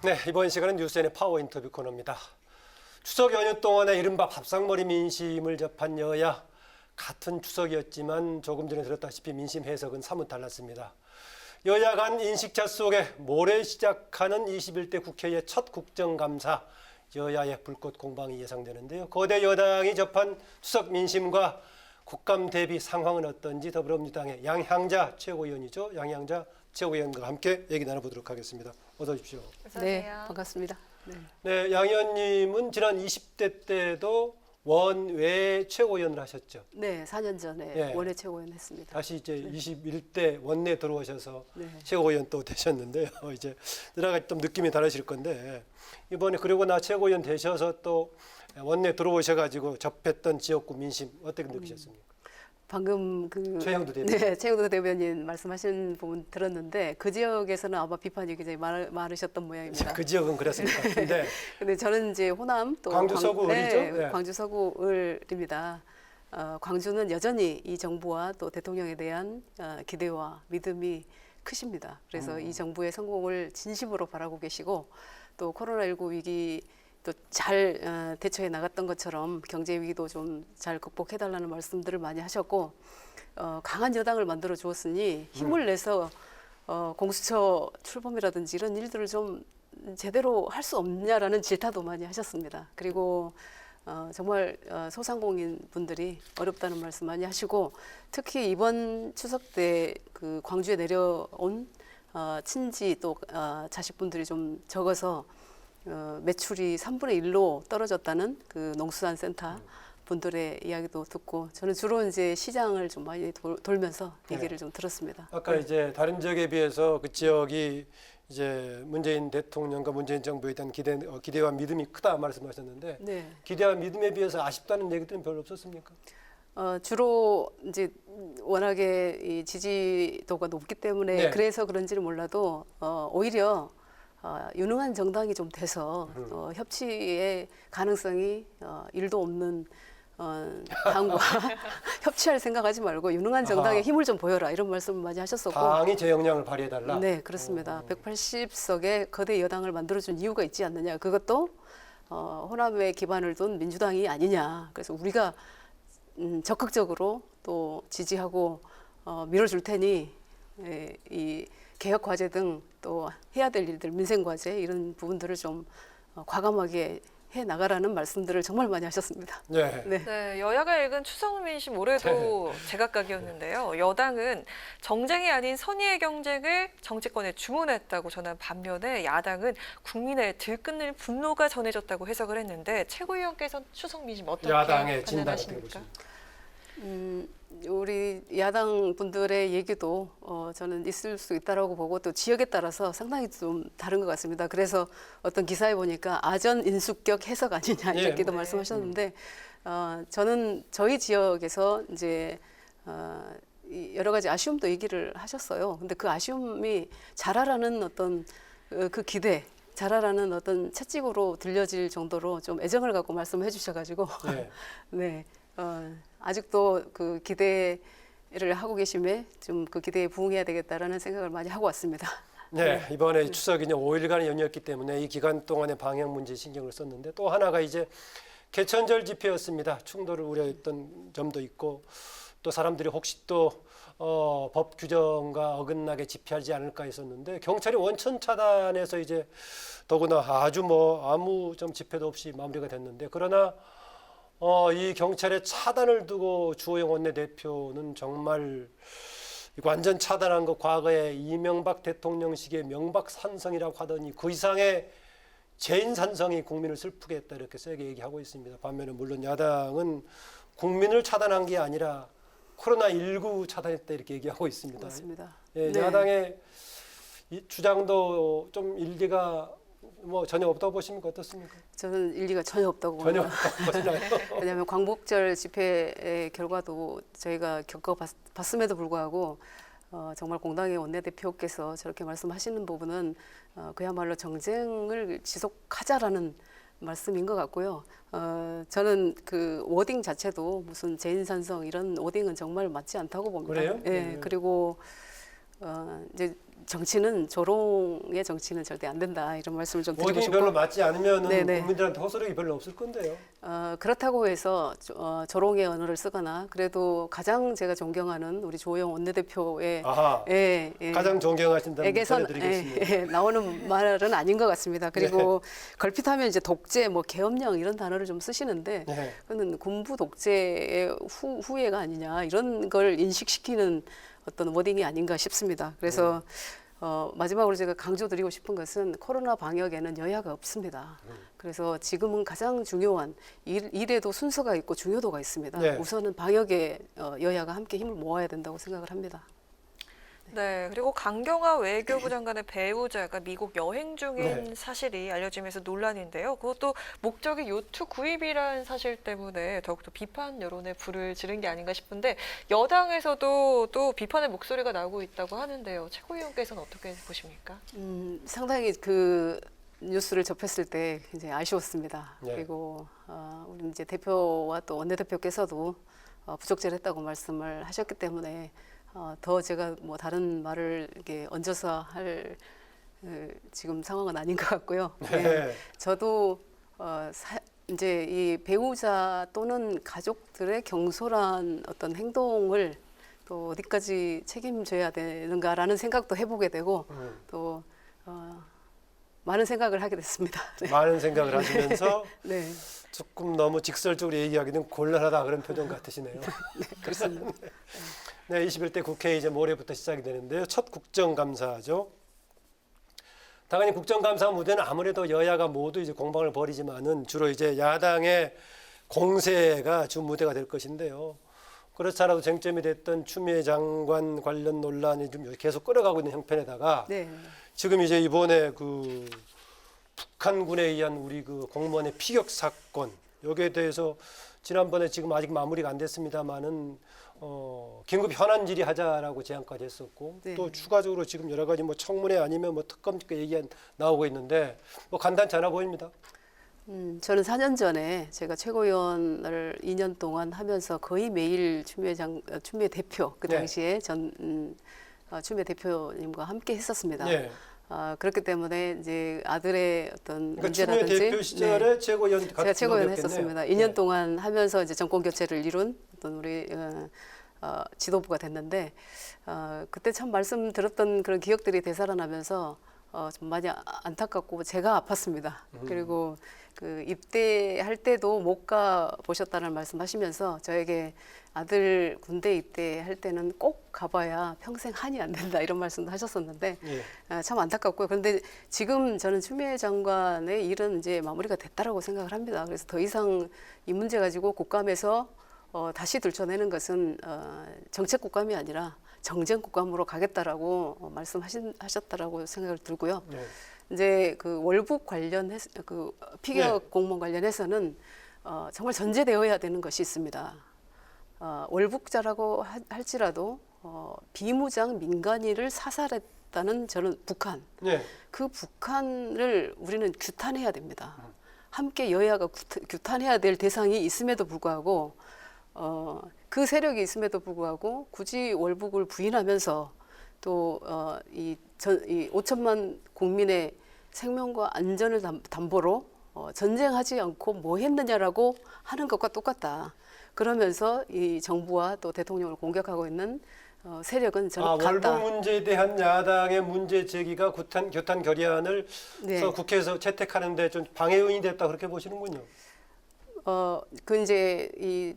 네, 이번 시간은 뉴스엔의 파워 인터뷰 코너입니다. 추석 연휴 동안에 이른바 밥상머리 민심을 접한 여야, 같은 추석이었지만 조금 전에 들었다시피 민심 해석은 사뭇 달랐습니다. 여야 간 인식차 속에 모레 시작하는 21대 국회의 첫 국정감사, 여야의 불꽃 공방이 예상되는데요. 거대 여당이 접한 추석 민심과 국감 대비 상황은 어떤지 더불어민주당의 양향자 최고위원이죠. 양향자 최고위원과 함께 얘기 나눠보도록 하겠습니다. 어서 오십시오. 네, 반갑습니다. 네, 양 의원님은 지난 20대 때도 원외 최고위원을 하셨죠. 네, 4년 전에 예. 원외 최고위원 했습니다. 다시 이제 21대 원내 들어오셔서 네. 최고위원 또 되셨는데요. 이제 여러 가지 좀 느낌이 다르실 건데 이번에 그러고 나 최고위원 되셔서 또 원내 들어오셔가지고 접했던 지역구 민심 어떻게 느끼셨습니까? 방금 최영도 대변인. 네, 최영도 대변인 말씀하신 부분 들었는데 그 지역에서는 아마 비판이 굉장히 많으셨던 모양입니다. 그 지역은 그랬을 것 같은데 근데 저는 이제 호남 또 광주 서구 을이죠? 네. 광주 서구 을입니다. 광주는 여전히 이 정부와 또 대통령에 대한 기대와 믿음이 크십니다. 그래서 이 정부의 성공을 진심으로 바라고 계시고 또 코로나19 위기 또 잘 대처해 나갔던 것처럼 경제 위기도 좀 잘 극복해달라는 말씀들을 많이 하셨고 강한 여당을 만들어 주었으니 힘을 내서 공수처 출범이라든지 이런 일들을 좀 제대로 할 수 없냐라는 질타도 많이 하셨습니다. 그리고 정말 소상공인 분들이 어렵다는 말씀 많이 하시고 특히 이번 추석 때 그 광주에 내려온 친지 또 자식분들이 좀 적어서 매출이 3분의 1로 떨어졌다는 그 농수산센터 분들의 이야기도 듣고 저는 주로 이제 시장을 좀 많이 돌면서 얘기를 좀 들었습니다. 아까 이제 다른 지역에 비해서 그 지역이 이제 문재인 대통령과 문재인 정부에 대한 기대와 믿음이 크다 말씀하셨는데 네. 기대와 믿음에 비해서 아쉽다는 얘기들은 별로 없었습니까? 주로 이제 워낙에 이 지지도가 높기 때문에 네. 그래서 그런지는 몰라도 오히려 유능한 정당이 좀 돼서 협치의 가능성이 1도 없는 당과 협치할 생각하지 말고 유능한 정당의 힘을 좀 보여라 이런 말씀을 많이 하셨었고 당이 제 역량을 발휘해달라. 네, 그렇습니다. 180석의 거대 여당을 만들어준 이유가 있지 않느냐. 그것도 호남에 기반을 둔 민주당이 아니냐. 그래서 우리가 적극적으로 또 지지하고 밀어줄 테니 이 개혁 과제 등 또 해야 될 일들, 민생 과제 이런 부분들을 좀 과감하게 해 나가라는 말씀들을 정말 많이 하셨습니다. 네. 네. 네, 여야가 읽은 추석 민심 올해도 제각각이었는데요. 여당은 정쟁이 아닌 선의의 경쟁을 정치권에 주문했다고 전한 반면에 야당은 국민의 들끓는 분노가 전해졌다고 해석을 했는데 최고위원께서는 추석 민심 어떻게 야당의 진단을 판단하십니까? 들어보십니까? 우리 야당 분들의 얘기도 저는 있을 수 있다라고 보고 또 지역에 따라서 상당히 좀 다른 것 같습니다. 그래서 어떤 기사에 보니까 아전 인수격 해석 아니냐 이렇게도 네. 말씀하셨는데 저는 저희 지역에서 이제 여러 가지 아쉬움도 얘기를 하셨어요. 근데 그 아쉬움이 잘하라는 어떤 그 기대. 잘하라는 어떤 채찍으로 들려질 정도로 좀 애정을 갖고 말씀해 주셔가지고 네. 네. 아직도 그 기대를 하고 계심에 좀 그 기대에 부응해야 되겠다라는 생각을 많이 하고 왔습니다. 네, 이번에 추석이 5일간의 연휴였기 때문에 이 기간 동안의 방역 문제에 신경을 썼는데 또 하나가 이제 개천절 집회였습니다. 충돌을 우려했던 점도 있고 또 사람들이 혹시 또 법 규정과 어긋나게 집회하지 않을까 했었는데 경찰이 원천 차단해서 이제 더구나 아주 아무 좀 집회도 없이 마무리가 됐는데 그러나 이 경찰의 차단을 두고 주호영 원내대표는 정말 완전 차단한 거 과거에 이명박 대통령 시기의 명박산성이라고 하더니 그 이상의 재인산성이 국민을 슬프게 했다 이렇게 세게 얘기하고 있습니다. 반면에 물론 야당은 국민을 차단한 게 아니라 코로나19 차단했다 이렇게 얘기하고 있습니다. 맞습니다. 예, 네. 야당의 이 주장도 좀 일리가 전혀 없다고 보십니까? 어떻습니까? 저는 일리가 전혀 없다고 전혀 봅니다. 없다고 보시나요? 왜냐하면 광복절 집회의 결과도 저희가 겪어봤음에도 불구하고 정말 공당의 원내대표께서 저렇게 말씀하시는 부분은 그야말로 정쟁을 지속하자라는 말씀인 것 같고요. 저는 그 워딩 자체도 무슨 재인산성 이런 워딩은 정말 맞지 않다고 봅니다. 그래요? 예, 네. 그리고 이제 정치는 조롱의 정치는 절대 안 된다 이런 말씀을 좀 드리고 워딩이 싶고 별로 맞지 않으면 네네. 국민들한테 호소력이 별로 없을 건데요. 그렇다고 해서 조롱의 언어를 쓰거나 그래도 가장 제가 존경하는 우리 조호영 원내대표의 아하. 예, 가장 존경하신다는 에게선 전해드리겠습니다. 나오는 말은 아닌 것 같습니다. 그리고 걸핏하면 이제 독재, 뭐 계엄령 이런 단어를 좀 쓰시는데 네. 그거는 군부 독재의 후예가 아니냐 이런 걸 인식시키는 어떤 워딩이 아닌가 싶습니다. 그래서 마지막으로 제가 강조드리고 싶은 것은 코로나 방역에는 여야가 없습니다. 그래서 지금은 가장 중요한 일에도 순서가 있고 중요도가 있습니다. 네. 우선은 방역에 여야가 함께 힘을 모아야 된다고 생각을 합니다. 네, 그리고 강경화 외교부 장관의 배우자가 미국 여행 중인 네. 사실이 알려지면서 논란인데요. 그것도 목적이 요트 구입이라는 사실 때문에 더욱더 비판 여론에 불을 지른 게 아닌가 싶은데 여당에서도 또 비판의 목소리가 나오고 있다고 하는데요. 최고위원께서는 어떻게 보십니까? 상당히 그 뉴스를 접했을 때 굉장히 아쉬웠습니다. 네. 그리고 우리 이제 대표와 또 원내대표께서도 부적절했다고 말씀을 하셨기 때문에 더 제가 뭐 다른 말을 이렇게 얹어서 할 지금 상황은 아닌 것 같고요. 네. 저도 이제 이 배우자 또는 가족들의 경솔한 어떤 행동을 또 어디까지 책임져야 되는가라는 생각도 해보게 되고 또 많은 생각을 하게 됐습니다. 네. 많은 생각을 하시면서 네. 조금 너무 직설적으로 얘기하기는 곤란하다 그런 표정 같으시네요. 네, 그렇습니다. 네, 21대 국회 이제 모레부터 시작이 되는데요. 첫 국정감사죠. 당연히 국정감사 무대는 아무래도 여야가 모두 이제 공방을 벌이지만은 주로 이제 야당의 공세가 주 무대가 될 것인데요. 그렇지 않아도 쟁점이 됐던 추미애 장관 관련 논란이 좀 계속 끌어가고 있는 형편에다가 네. 지금 이제 이번에 그 북한군에 의한 우리 그 공무원의 피격 사건 여기에 대해서 지난번에 지금 아직 마무리가 안 됐습니다만은 긴급 현안 질의하자라고 제안까지 했었고 네. 또 추가적으로 지금 여러 가지 뭐 청문회 아니면 뭐 특검 얘기 나오고 있는데 뭐 간단치 않아 보입니다. 저는 4년 전에 제가 최고위원을 2년 동안 하면서 거의 매일 추미애 대표 그 네. 당시에 추미애 대표님과 함께 했었습니다. 네. 그렇기 때문에 이제 아들의 어떤 그러니까 추미애 문제라든지 대표 시절에 최고위원 제가 최고위원 직업이었겠네요. 했었습니다. 2년 동안 하면서 이제 정권 교체를 이룬 어떤 우리 지도부가 됐는데 그때 참 말씀 들었던 그런 기억들이 되살아나면서 좀 많이 안타깝고 제가 아팠습니다. 그리고 그 입대할 때도 못 가 보셨다는 말씀하시면서 저에게 아들 군대 입대할 때는 꼭 가봐야 평생 한이 안 된다 이런 말씀도 하셨었는데 예. 참 안타깝고요. 그런데 지금 저는 추미애 장관의 일은 이제 마무리가 됐다라고 생각을 합니다. 그래서 더 이상 이 문제 가지고 국감에서 다시 들춰내는 것은 정책 국감이 아니라 정쟁 국감으로 가겠다라고 말씀하셨다라고 생각을 들고요. 네. 이제 그 월북 그 피격 네. 공무원 관련해서는 정말 전제되어야 되는 것이 있습니다. 월북자라고 할지라도 비무장 민간인을 사살했다는 저는 북한. 네. 그 북한을 우리는 규탄해야 됩니다. 함께 여야가 규탄해야 될 대상이 있음에도 불구하고 그 세력이 있음에도 불구하고 굳이 월북을 부인하면서 또 이 5천만 국민의 생명과 안전을 담보로 전쟁하지 않고 뭐 했느냐라고 하는 것과 똑같다. 그러면서 이 정부와 또 대통령을 공격하고 있는 세력은 저는 같다. 월북 문제에 대한 야당의 문제 제기가 규탄 결의안을 네. 국회에서 채택하는데 좀 방해 요인이 됐다 그렇게 보시는군요. 그 이제 이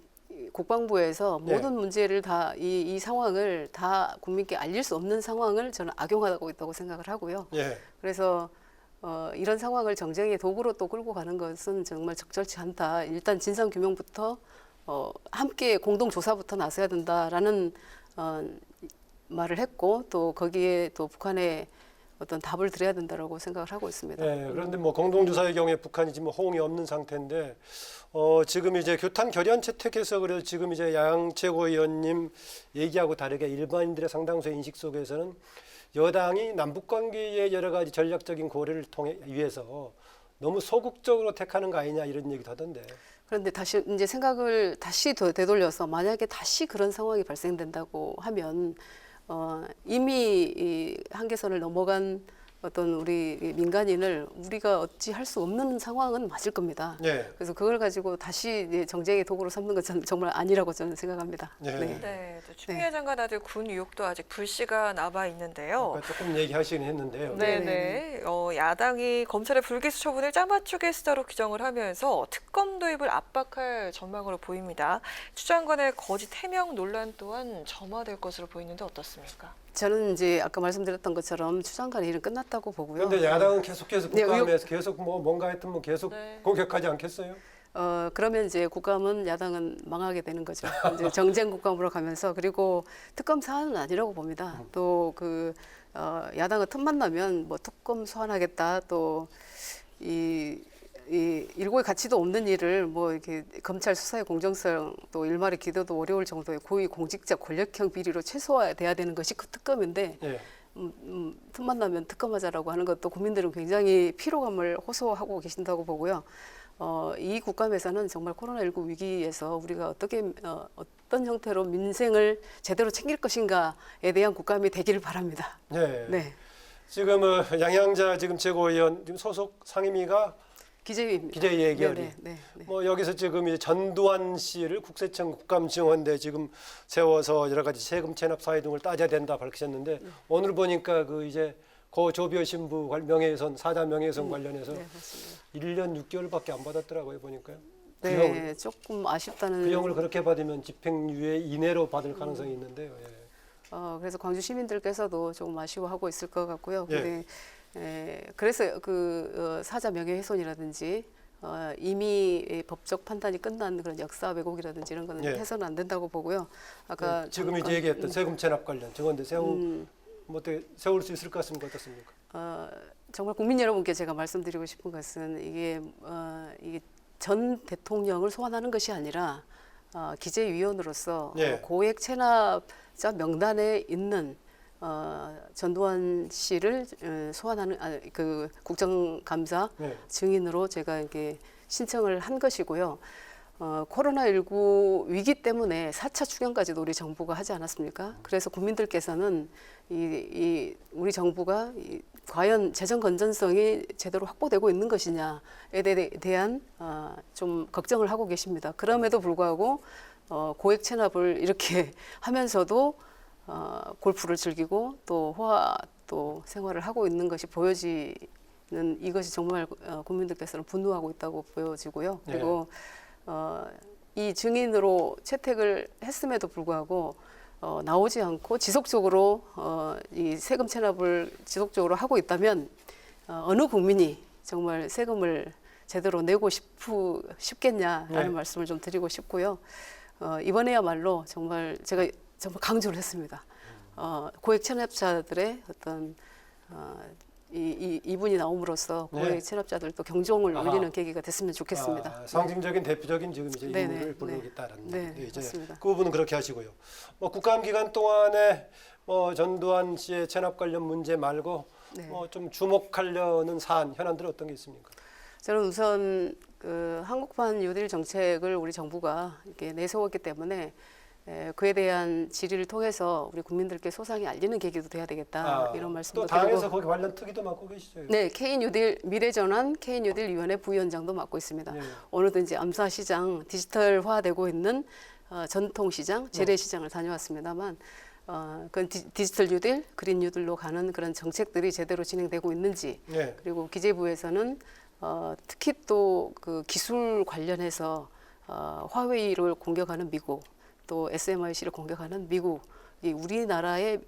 국방부에서 네. 모든 문제를 다 이 상황을 다 국민께 알릴 수 없는 상황을 저는 악용하고 있다고 생각을 하고요. 예. 그래서 이런 상황을 정쟁의 도구로 또 끌고 가는 것은 정말 적절치 않다. 일단 진상 규명부터 함께 공동 조사부터 나서야 된다라는 말을 했고 또 거기에 또 북한에 어떤 답을 드려야 된다라고 생각을 하고 있습니다. 네, 그런데 뭐 공동조사의 경우에 북한이 지금 호응이 없는 상태인데 지금 이제 규탄 결의안 채택해서 그래서 지금 이제 양 최고위원님 얘기하고 다르게 일반인들의 상당수의 인식 속에서는 여당이 남북 관계의 여러 가지 전략적인 고려를 위해서 너무 소극적으로 택하는 거 아니냐 이런 얘기도 하던데. 그런데 다시 이제 생각을 다시 되돌려서 만약에 다시 그런 상황이 발생된다고 하면 이미 이 한계선을 넘어간 어떤 우리 민간인을 우리가 어찌 할 수 없는 상황은 맞을 겁니다. 네. 그래서 그걸 가지고 다시 이제 정쟁의 도구로 삼는 것은 정말 아니라고 저는 생각합니다. 네. 네, 또 추미애 장관 아들 군 유혹도 아직 불씨가 남아 있는데요. 아까 조금 얘기하시긴 했는데요. 네네. 야당이 검찰의 불기소 처분을 짜맞추기 수사로 규정을 하면서 특검 도입을 압박할 전망으로 보입니다. 추 장관의 거짓 해명 논란 또한 점화될 것으로 보이는데 어떻습니까? 저는 이제 아까 말씀드렸던 것처럼 추 장관의 일은 끝났다고 보고요. 그런데 야당은 계속해서 네, 국감에서 계속 뭐 뭔가 하여튼 뭐 계속 네. 공격하지 않겠어요? 그러면 이제 국감은 야당은 망하게 되는 거죠. 이제 정쟁 국감으로 가면서 그리고 특검 사안은 아니라고 봅니다. 또 그 야당은 틈만 나면 뭐 특검 소환하겠다 또 이 일고의 가치도 없는 일을 뭐 이렇게 검찰 수사의 공정성 또 일말의 기대도 어려울 정도의 고위 공직자 권력형 비리로 최소화돼야 되는 것이 그 특검인데 예. 틈만 나면 특검하자라고 하는 것도 국민들은 굉장히 피로감을 호소하고 계신다고 보고요. 이 국감에서는 정말 코로나19 위기에서 우리가 어떻게 어떤 형태로 민생을 제대로 챙길 것인가에 대한 국감이 되기를 바랍니다. 네. 네, 지금 양양자 지금 최고위원 지금 소속 상임위가 기재위입니다. 기재위 결의. 네. 뭐 여기서 지금 이제 전두환 씨를 국세청 국감증언대 지금 세워서 여러 가지 세금 체납 사유 등을 따져야 된다 밝히셨는데 오늘 보니까 그 이제 고 조비오 신부 명예훼손 사자 명예훼손 관련해서 네, 맞습니다. 1년 6개월밖에 안 받았더라고요 보니까요. 네, 조금 아쉽다는. 구형을 그렇게 받으면 집행유예 이내로 받을 가능성이 있는데요. 예. 그래서 광주 시민들께서도 조금 아쉬워하고 있을 것 같고요. 예. 근데 그래서 그 사자 명예훼손이라든지 이미 법적 판단이 끝난 그런 역사 왜곡이라든지 이런 거는 예. 해서는 안 된다고 보고요. 아까 지금 잠깐, 이제 얘기했던 세금 체납 관련 증언대 뭐 어떻게 세울 수 있을 것 같습니까? 어떻습니까? 정말 국민 여러분께 제가 말씀드리고 싶은 것은 이게 전 대통령을 소환하는 것이 아니라 기재위원으로서 예. 고액 체납자 명단에 있는 전두환 씨를 소환하는 그 국정감사 네. 증인으로 제가 이렇게 신청을 한 것이고요. 코로나19 위기 때문에 4차 추경까지도 우리 정부가 하지 않았습니까? 그래서 국민들께서는 우리 정부가 과연 재정 건전성이 제대로 확보되고 있는 것이냐에 대한 좀 걱정을 하고 계십니다. 그럼에도 불구하고 고액 체납을 이렇게 하면서도 골프를 즐기고 또 호화 또 생활을 하고 있는 것이 보여지는 이것이 정말 국민들께서는 분노하고 있다고 보여지고요. 그리고 이 증인으로 채택을 했음에도 불구하고 나오지 않고 지속적으로 이 세금 체납을 지속적으로 하고 있다면 어느 국민이 정말 세금을 제대로 내고 싶겠냐라는 말씀을 좀 드리고 싶고요. 이번에야말로 정말 제가 정말 강조를 했습니다. 고액 체납자들의 어떤 이분이 나옴으로써 고액 체납자들도 경종을 울리는 계기가 됐으면 좋겠습니다. 상징적인 대표적인 지금 이제 네네. 인물을 불러오겠다라는 네, 이제 맞습니다. 그 부분은 그렇게 하시고요. 뭐 국감 기간 동안에 뭐 전두환 씨의 체납 관련 문제 말고 네. 뭐 좀 주목하려는 사안 현안들은 어떤 게 있습니까? 저는 우선 그 한국판 뉴딜 정책을 우리 정부가 이렇게 내세웠기 때문에 그에 대한 질의를 통해서 우리 국민들께 소상히 알리는 계기도 돼야 되겠다 이런 말씀도 또 당에서 드리고 거기 관련 특위도 맡고 계시죠? 네, K뉴딜 미래전환 K뉴딜 위원회 부위원장도 맡고 있습니다. 네. 오늘도 이제 암사시장 디지털화되고 있는 전통시장 재래시장을 다녀왔습니다만 그건 디지털 뉴딜, 그린 뉴딜로 가는 그런 정책들이 제대로 진행되고 있는지 네. 그리고 기재부에서는 특히 또 그 기술 관련해서 화웨이를 공격하는 미국 또 SMIC를 공격하는 미국이 우리나라에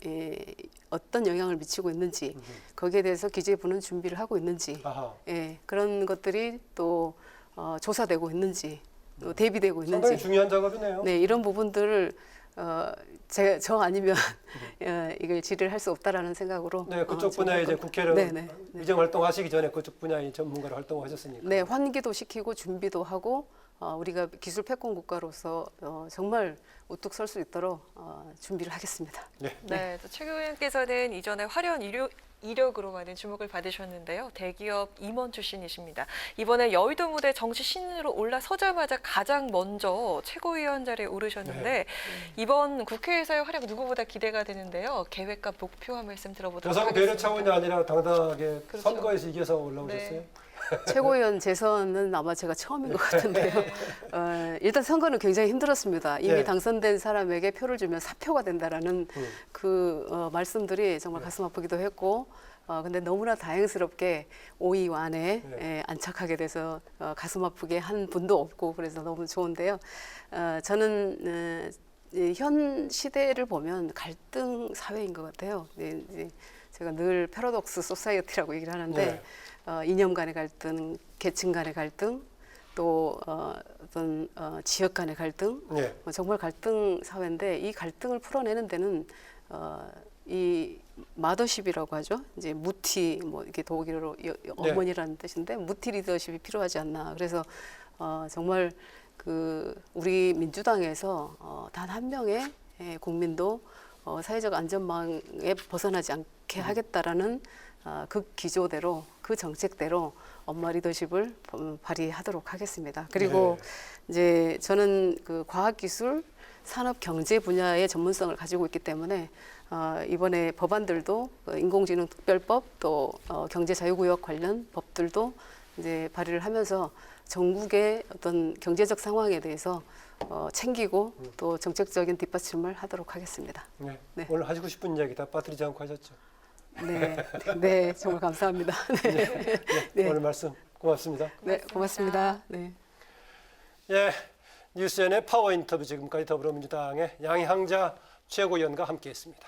어떤 영향을 미치고 있는지 거기에 대해서 기재부는 준비를 하고 있는지 그런 것들이 또 조사되고 있는지 또 대비되고 있는지 상당히 중요한 작업이네요. 네, 이런 부분들을 저 아니면 이걸 질의를 할 수 없다라는 생각으로 네, 그쪽 분야에 이제 국회를 네. 위정 활동하시기 전에 그쪽 분야의 전문가로 활동하셨으니까. 네, 환기도 시키고 준비도 하고 우리가 기술 패권 국가로서 정말 우뚝 설 수 있도록 준비를 하겠습니다. 네. 네, 또 최 교수님께서는 이전에 화려한 이력으로 많은 주목을 받으셨는데요. 대기업 임원 출신이십니다. 이번에 여의도 무대 정치 신인으로 올라서자마자 가장 먼저 최고위원 자리에 오르셨는데 이번 국회에서의 활약 누구보다 기대가 되는데요. 계획과 목표 한 말씀 들어보도록 여성 하겠습니다. 배려 차원이 아니라 당당하게 그렇죠. 선거에서 이겨서 올라오셨어요. 네. 최고위원 재선은 아마 제가 처음인 것 같은데요. 일단 선거는 굉장히 힘들었습니다. 이미 네. 당선된 사람에게 표를 주면 사표가 된다라는 그 말씀들이 정말 네. 가슴 아프기도 했고, 근데 너무나 다행스럽게 5위 안에 네. 안착하게 돼서 가슴 아프게 한 분도 없고 그래서 너무 좋은데요. 저는 현 시대를 보면 갈등 사회인 것 같아요. 이제 제가 늘 패러독스 소사이어티라고 얘기를 하는데 네. 이념 간의 갈등, 계층 간의 갈등, 또 어떤 지역 간의 갈등, 네. 정말 갈등 사회인데 이 갈등을 풀어내는 데는 이 마더십이라고 하죠. 이제 무티 뭐 이게 독일어로 어머니라는 뜻인데 무티 리더십이 필요하지 않나. 그래서 정말 그 우리 민주당에서 단 한 명의 국민도 사회적 안전망에 벗어나지 않게 하겠다라는 그 기조대로 그 정책대로 엄마 리더십을 발휘하도록 하겠습니다. 그리고 이제 저는 그 과학기술, 산업, 경제 분야의 전문성을 가지고 있기 때문에 이번에 법안들도 인공지능 특별법 또 경제자유구역 관련 법들도 이제 발의를 하면서 전국의 어떤 경제적 상황에 대해서 챙기고 또 정책적인 뒷받침을 하도록 하겠습니다. 네. 네. 오늘 하시고 싶은 이야기 다 빠뜨리지 않고 하셨죠. 네, 네, 정말 감사합니다. 네, 네, 오늘 말씀 고맙습니다. 네, 고맙습니다. 네. 예, 뉴스엔의 파워 인터뷰 지금까지 더불어민주당의 양향자 최고위원과 함께했습니다.